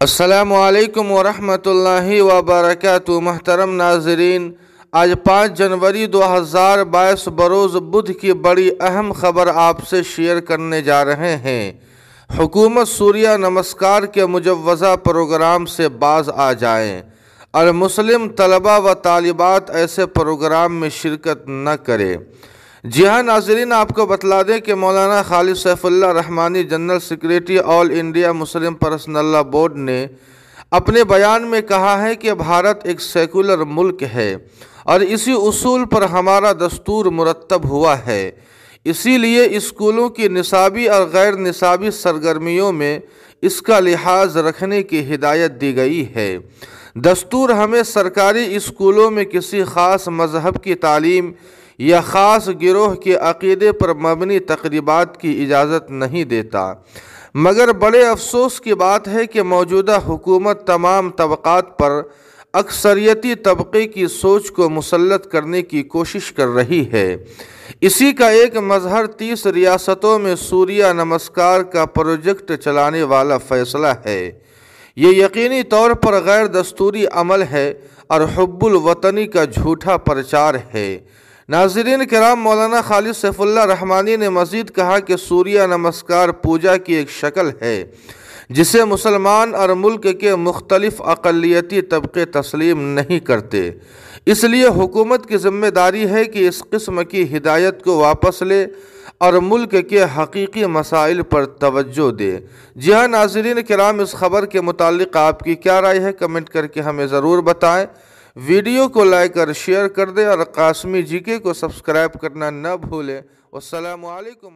अस्सलामुअलैकुम वरहमतुल्लाहि वबरकातुहू। महतरम नाज़रीन, आज 5 जनवरी 2022 बरोज़ बुध की बड़ी अहम ख़बर आपसे शेयर करने जा रहे हैं। हुकूमत सूर्य नमस्कार के मुजव्वज़ा प्रोग्राम से बाज आ जाएं और मुस्लिम तलबा व तालिबात ऐसे प्रोग्राम में शिरकत न करें। जी हाँ नाज़रीन, आपको बतला दें कि मौलाना Khalid Saifullah Rahmani general secretary all India Muslim personal law board ने अपने बयान में कहा है कि भारत एक सेकुलर मुल्क है और इसी उसूल पर हमारा दस्तूर मुरतब हुआ है। इसीलिए स्कूलों की निसाबी और गैर निसाबी सरगर्मियों में इसका लिहाज रखने की हिदायत दी गई है। दस्तूर हमें सरकारी स्कूलों में किसी ख़ास मज़हब की तालीम या ख़ास गिरोह के अक़ीदे पर मबनी तक़रीबात की इजाज़त नहीं देता, मगर बड़े अफसोस की बात है कि मौजूदा हुकूमत तमाम तबक़ात पर अक्सरियती तबक़े की सोच को मुसल्लत करने की कोशिश कर रही है। इसी का एक मज़हर 30 रियासतों में सूर्य नमस्कार का प्रोजेक्ट चलाने वाला फ़ैसला है। ये यकीनी तौर पर गैर दस्तूरी अमल है और हुब्बुल वतनी का झूठा प्रचार है। नाज़रीन किराम, मौलाना खालिद सैफुल्लाह रहमानी ने मज़ीद कहा कि सूर्य नमस्कार पूजा की एक शक्ल है जिसे मुसलमान और मुल्क के मुख्तलिफ अक़लियती तबक़े तस्लीम नहीं करते। इसलिए हुकूमत की ज़िम्मेदारी है कि इस किस्म की हिदायत को वापस ले और मुल्क के हकीकी मसाइल पर तवज्जो दे। जी हाँ नाज़रीन किराम, इस ख़बर के मुताल्लिक़ आपकी क्या राय है, कमेंट करके हमें ज़रूर बताएं। वीडियो को लाइक और शेयर कर दें और कासमी जीके को सब्सक्राइब करना न भूलें। वस्सलामु अलैकुम।